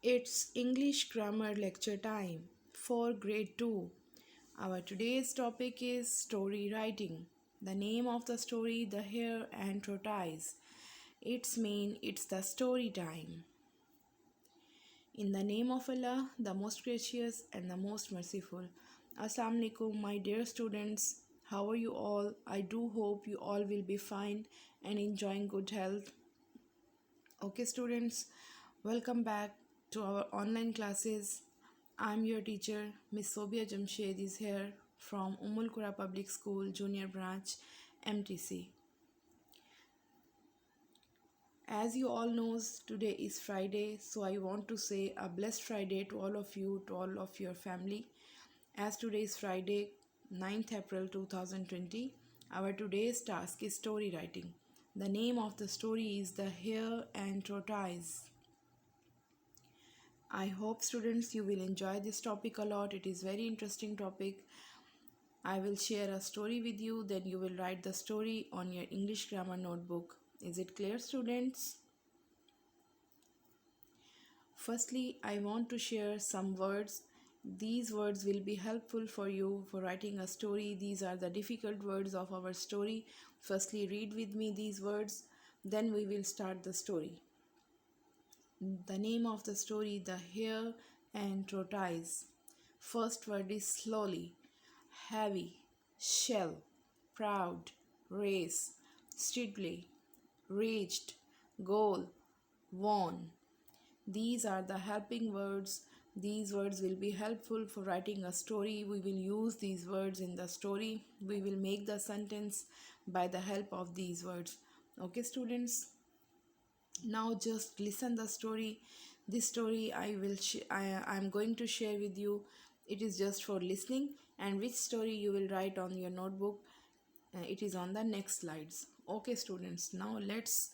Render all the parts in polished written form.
It's English grammar lecture time for grade 2. Our today's topic is story writing. The name of the story The Hare and Tortoise. It's the story time. In the name of Allah, the most gracious and the most merciful. Assalamu alaikum, my dear students. How are you all? I do hope you all will be fine and enjoying good health. Okay, students, welcome back to our online classes. I'm your teacher, Miss Sobia Jamshed is here from Qura Public School Junior Branch MTC. As you all knows, today is Friday, so I want to say a blessed Friday to all of you, to all of your family. As today is Friday, 9th April 2020, our today's task is story writing. The name of the story is The Hare and Tortoise. I hope students you will enjoy this topic a lot. It is very interesting topic. I will share a story with you, then you will write the story on your English grammar notebook. Is it clear, students? Firstly, I want to share some words. These words will be helpful for you for writing a story. These are the difficult words of our story. Firstly, read with me these words, then we will start the story. The name of the story, The Hare and Tortoise. First word is slowly, heavy, shell, proud, race, steadily, reached, goal, won. These are the helping words. These words will be helpful for writing a story. We will use these words in the story. We will make the sentence by the help of these words. Okay, students? Now just listen the story. This story I'm going to share with you. It is just for listening, and which story you will write on your notebook, it is on the next slides. Okay, students, now let's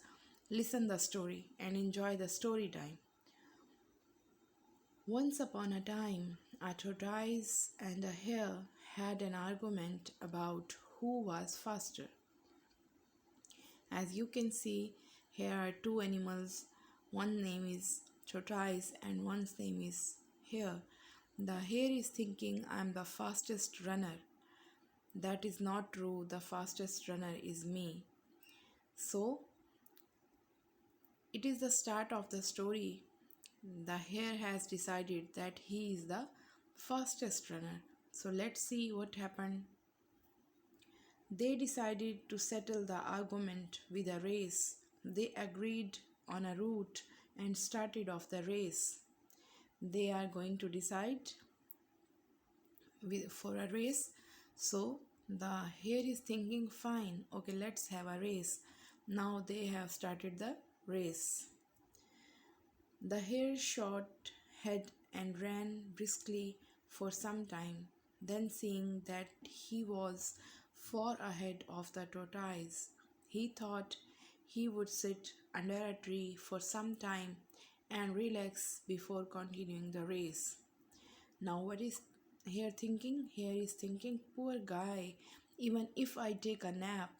listen the story and enjoy the story time. Once upon a time, a tortoise and a hare had an argument about who was faster. As you can see, here are two animals. One name is tortoise and one's name is hare. The hare is thinking, I'm the fastest runner. That is not true. The fastest runner is me. So, it is the start of the story. The hare has decided that he is the fastest runner. So, let's see what happened. They decided to settle the argument with a race. They agreed on a route and started off the race. They are going to decide for a race. So the hare is thinking, fine, okay, let's have a race. Now they have started the race. The hare shot ahead and ran briskly for some time. Then, seeing that he was far ahead of the tortoise, he thought he would sit under a tree for some time and relax before continuing the race. Now, what is Hare thinking? Hare is thinking, poor guy, even if I take a nap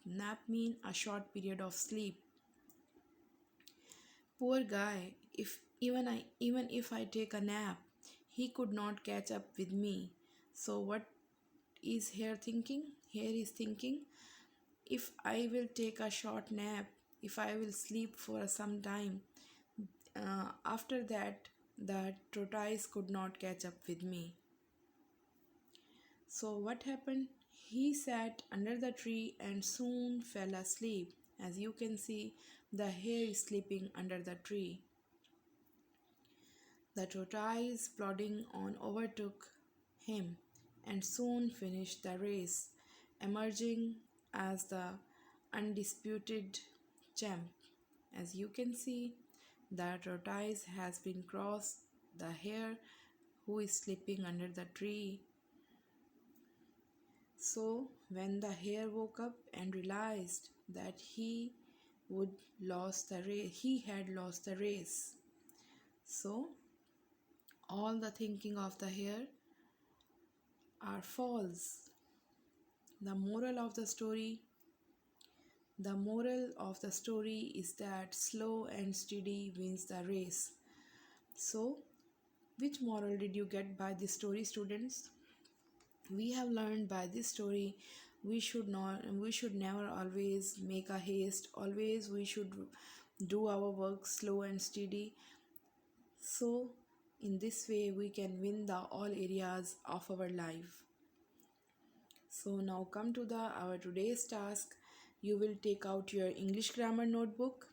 mean a short period of sleep. Poor guy, even if I take a nap, he could not catch up with me. So what is Hare thinking? Hare is thinking, if I will take a short nap, if I will sleep for some time, after that the tortoise could not catch up with me. So what happened? He sat under the tree and soon fell asleep. As you can see, the hare is sleeping under the tree. The tortoise plodding on overtook him and soon finished the race, emerging as the undisputed champ. As you can see, the tortoise has been crossed the hare who is sleeping under the tree. So when the hare woke up and realized that he had lost the race. So all the thinking of the hare are false. The moral of the story The moral of the story is that slow and steady wins the race. So Which moral did you get by this story, students? We have learned by this story we should never always make a haste. Always we should do our work slow and steady. So in this way we can win the all areas of our life. So now come to the our today's task. You will take out your English grammar notebook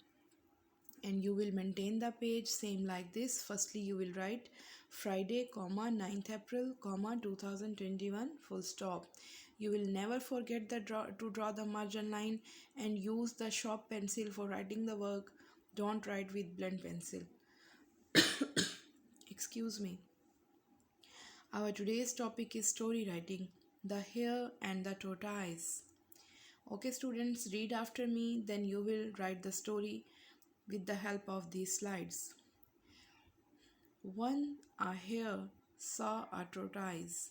and you will maintain the page same like this. Firstly you will write Friday, comma 9th April, comma 2021, full stop. You will never forget to draw the margin line and use the sharp pencil for writing the work. Don't write with blunt pencil. Excuse me. Our today's topic is story writing, the hare and the tortoise. Okay, students, read after me, then you will write the story with the help of these slides. One, a hare saw a tortoise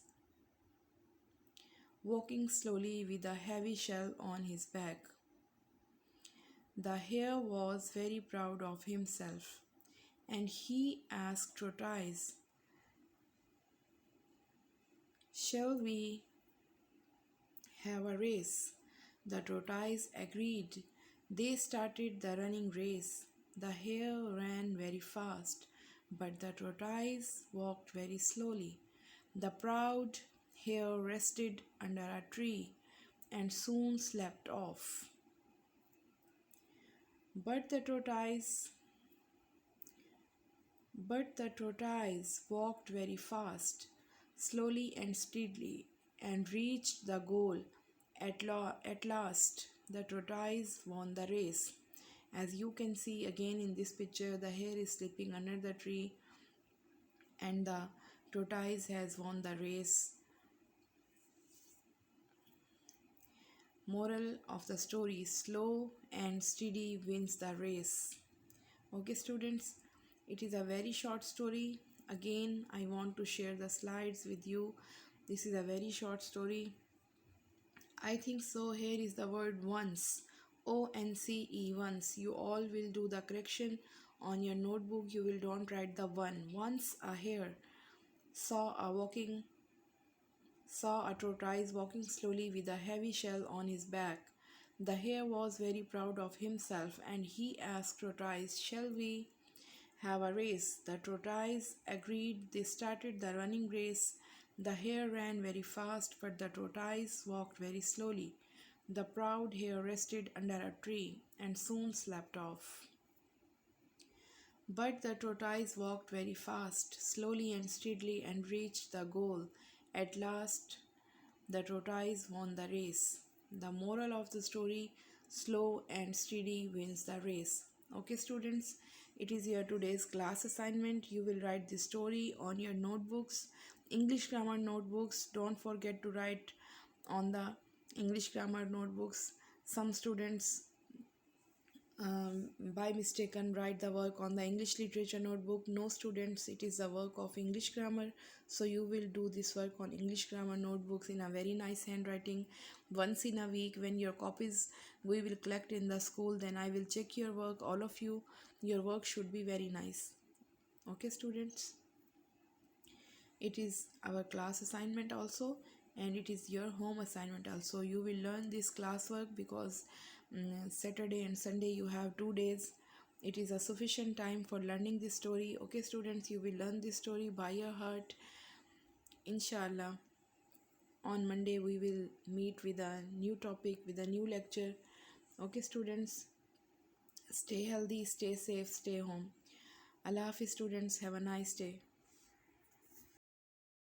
walking slowly with a heavy shell on his back. The hare was very proud of himself, and he asked tortoise, "Shall we have a race?" The tortoise agreed. They started the running race. The hare ran very fast, but the tortoise walked very slowly. The proud hare rested under a tree and soon slept off. But the tortoise walked very fast, slowly and steadily, and reached the goal. At last, the tortoise won the race. As you can see again in this picture, the hare is sleeping under the tree and the tortoise has won the race. Moral of the story: slow and steady wins the race. Okay, students, it is a very short story. Again, I want to share the slides with you. This is a very short story. I think so. Here is the word once. ONCE, once. You all will do the correction on your notebook. You will don't write the one. Once a hare saw a tortoise walking slowly with a heavy shell on his back. The hare was very proud of himself and he asked tortoise, "Shall we have a race?" The tortoise agreed. They started the running race. The hare ran very fast, but the tortoise walked very slowly. The proud hare rested under a tree and soon slept off. But the tortoise walked very fast, slowly and steadily, and reached the goal. At last, the tortoise won the race. The moral of the story: slow and steady wins the race. Okay, students, it is your today's class assignment. You will write the story on your notebooks, English grammar notebooks. Don't forget to write on the English grammar notebooks. Some students by mistake and write the work on the English literature notebook. No, students, it is the work of English grammar, so you will do this work on English grammar notebooks in a very nice handwriting. Once in a week, when your copies we will collect in the school, then I will check your work. All of you, your work should be very nice. Okay, students, it is our class assignment also, and it is your home assignment also. You will learn this classwork because Saturday and Sunday you have 2 days. It is a sufficient time for learning this story. Okay, students, you will learn this story by your heart. Inshallah, on Monday we will meet with a new topic, with a new lecture. Okay, students, stay healthy, stay safe, stay home. Allah Hafiz, students. Have a nice day.